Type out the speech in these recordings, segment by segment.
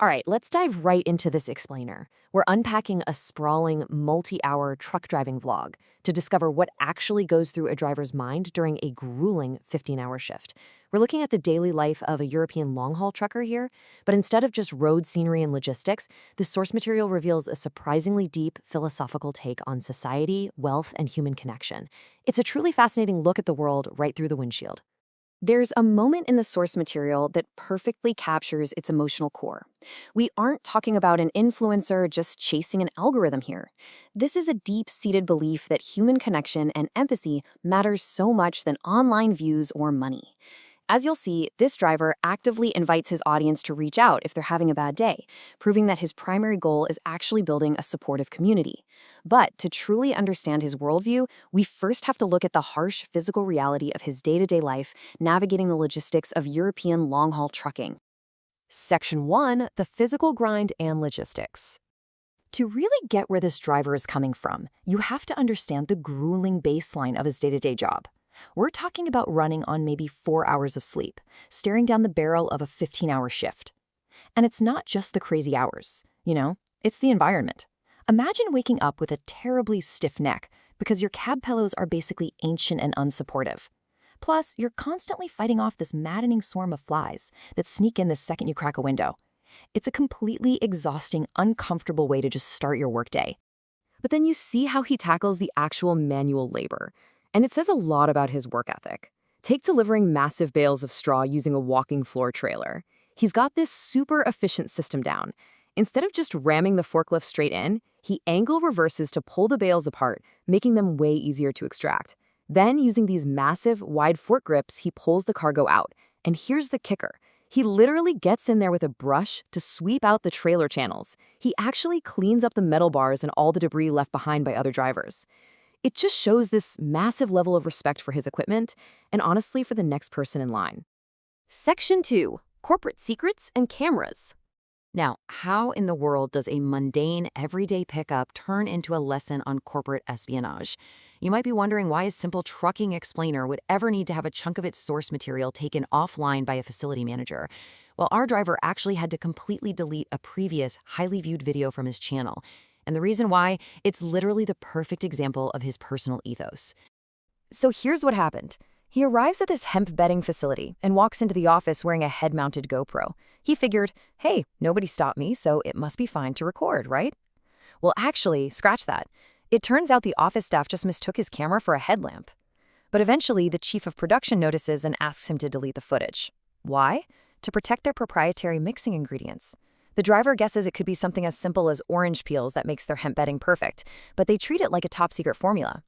All right, let's dive right into this explainer. We're unpacking a sprawling, multi-hour truck driving vlog to discover what actually goes through a driver's mind during a grueling 15-hour shift. We're looking at the daily life of a European long-haul trucker here, but instead of just road scenery and logistics, the source material reveals a surprisingly deep philosophical take on society, wealth, and human connection. It's a truly fascinating look at the world right through the windshield. There's a moment in the source material that perfectly captures its emotional core. We aren't talking about an influencer just chasing an algorithm here. This is a deep-seated belief that human connection and empathy matters so much than online views or money. As you'll see, this driver actively invites his audience to reach out if they're having a bad day, proving that his primary goal is actually building a supportive community. But to truly understand his worldview, we first have to look at the harsh physical reality of his day-to-day life, navigating the logistics of European long-haul trucking. Section 1, the physical grind and logistics. To really get where this driver is coming from, you have to understand the grueling baseline of his day-to-day job. We're talking about running on maybe 4 hours of sleep, staring down the barrel of a 15-hour shift. And it's not just the crazy hours, it's the environment. Imagine waking up with a terribly stiff neck because your cab pillows are basically ancient and unsupportive. Plus, you're constantly fighting off this maddening swarm of flies that sneak in the second you crack a window. It's a completely exhausting, uncomfortable way to just start your workday. But then you see how he tackles the actual manual labor. And it says a lot about his work ethic. Take delivering massive bales of straw using a walking floor trailer. He's got this super efficient system down. Instead of just ramming the forklift straight in, he angle reverses to pull the bales apart, making them way easier to extract. Then, using these massive, wide fork grips, he pulls the cargo out. And here's the kicker. He literally gets in there with a brush to sweep out the trailer channels. He actually cleans up the metal bars and all the debris left behind by other drivers. It just shows this massive level of respect for his equipment and honestly for the next person in line. Section 2, corporate secrets and cameras. Now, how in the world does a mundane, everyday pickup turn into a lesson on corporate espionage? You might be wondering why a simple trucking explainer would ever need to have a chunk of its source material taken offline by a facility manager. Well, our driver actually had to completely delete a previous, highly viewed video from his channel. And the reason why, it's literally the perfect example of his personal ethos. So here's what happened. He arrives at this hemp bedding facility and walks into the office wearing a head-mounted GoPro. He figured, hey, nobody stopped me, so it must be fine to record, right? Well, actually, scratch that. It turns out the office staff just mistook his camera for a headlamp. But eventually, the chief of production notices and asks him to delete the footage. Why? To protect their proprietary mixing ingredients. The driver guesses it could be something as simple as orange peels that makes their hemp bedding perfect, but they treat it like a top-secret formula.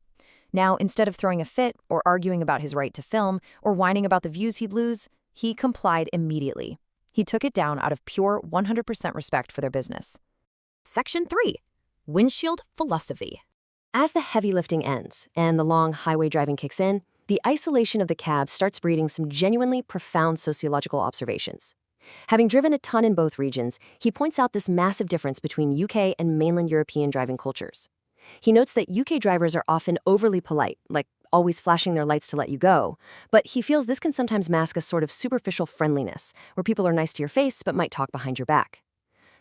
Now, instead of throwing a fit or arguing about his right to film or whining about the views he'd lose, he complied immediately. He took it down out of pure 100% respect for their business. Section 3, windshield philosophy. As the heavy lifting ends and the long highway driving kicks in, the isolation of the cab starts breeding some genuinely profound sociological observations. Having driven a ton in both regions, he points out this massive difference between UK and mainland European driving cultures. He notes that UK drivers are often overly polite, like always flashing their lights to let you go, but he feels this can sometimes mask a sort of superficial friendliness, where people are nice to your face but might talk behind your back.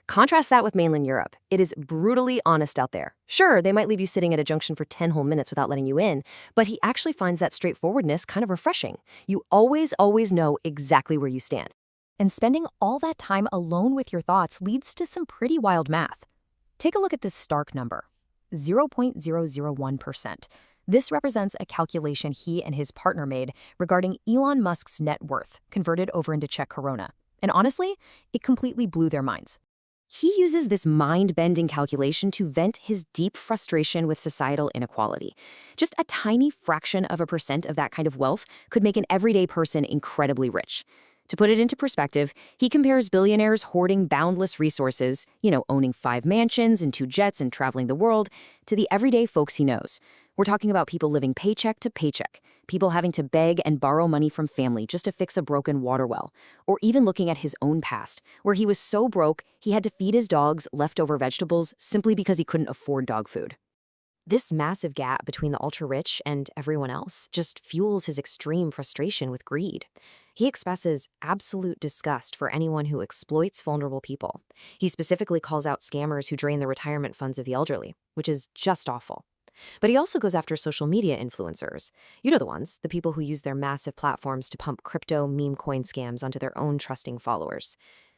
Contrast that with mainland Europe. It is brutally honest out there. Sure, they might leave you sitting at a junction for 10 whole minutes without letting you in, but he actually finds that straightforwardness kind of refreshing. You always know exactly where you stand. And spending all that time alone with your thoughts leads to some pretty wild math. Take a look at this stark number, 0.001%. This represents a calculation he and his partner made regarding Elon Musk's net worth, converted over into Czech koruna. And honestly, it completely blew their minds. He uses this mind-bending calculation to vent his deep frustration with societal inequality. Just a tiny fraction of a percent of that kind of wealth could make an everyday person incredibly rich. To put it into perspective, he compares billionaires hoarding boundless resources, owning 5 mansions and 2 jets and traveling the world, to the everyday folks he knows. We're talking about people living paycheck to paycheck, people having to beg and borrow money from family just to fix a broken water well, or even looking at his own past, where he was so broke he had to feed his dogs leftover vegetables simply because he couldn't afford dog food. This massive gap between the ultra-rich and everyone else just fuels his extreme frustration with greed. He expresses absolute disgust for anyone who exploits vulnerable people. He specifically calls out scammers who drain the retirement funds of the elderly, which is just awful. But he also goes after social media influencers. You know the ones, the people who use their massive platforms to pump crypto meme coin scams onto their own trusting followers.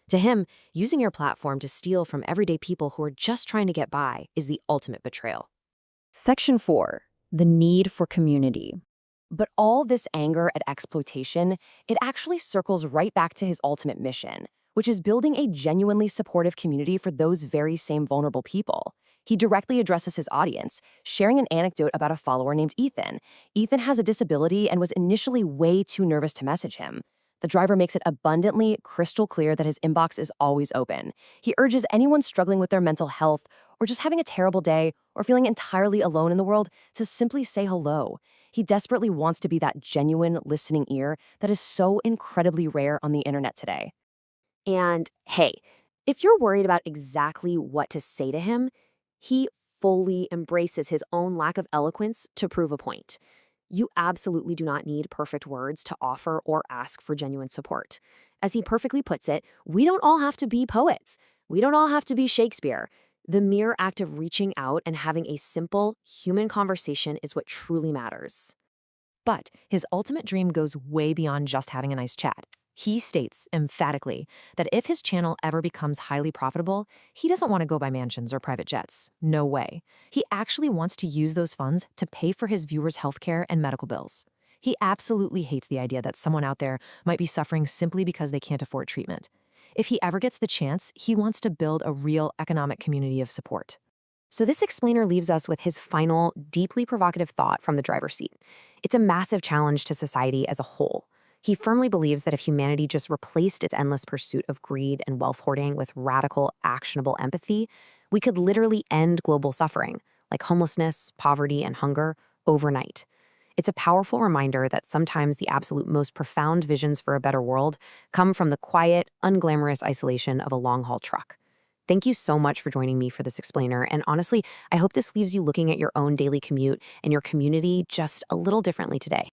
To him, using your platform to steal from everyday people who are just trying to get by is the ultimate betrayal. Section 4. The need for community. But all this anger at exploitation, it actually circles right back to his ultimate mission, which is building a genuinely supportive community for those very same vulnerable people. He directly addresses his audience, sharing an anecdote about a follower named Ethan. Ethan has a disability and was initially way too nervous to message him. The driver makes it abundantly crystal clear that his inbox is always open. He urges anyone struggling with their mental health or just having a terrible day or feeling entirely alone in the world to simply say hello. He desperately wants to be that genuine listening ear that is so incredibly rare on the internet today. And hey, if you're worried about exactly what to say to him, he fully embraces his own lack of eloquence to prove a point. You absolutely do not need perfect words to offer or ask for genuine support. As he perfectly puts it, we don't all have to be poets. We don't all have to be Shakespeare. The mere act of reaching out and having a simple, human conversation is what truly matters. But his ultimate dream goes way beyond just having a nice chat. He states emphatically that if his channel ever becomes highly profitable, he doesn't want to go buy mansions or private jets. No way. He actually wants to use those funds to pay for his viewers' healthcare and medical bills. He absolutely hates the idea that someone out there might be suffering simply because they can't afford treatment. If he ever gets the chance, he wants to build a real economic community of support. So this explainer leaves us with his final, deeply provocative thought from the driver's seat. It's a massive challenge to society as a whole. He firmly believes that if humanity just replaced its endless pursuit of greed and wealth hoarding with radical, actionable empathy, we could literally end global suffering, like homelessness, poverty, and hunger, overnight. It's a powerful reminder that sometimes the absolute most profound visions for a better world come from the quiet, unglamorous isolation of a long-haul truck. Thank you so much for joining me for this explainer, and honestly, I hope this leaves you looking at your own daily commute and your community just a little differently today.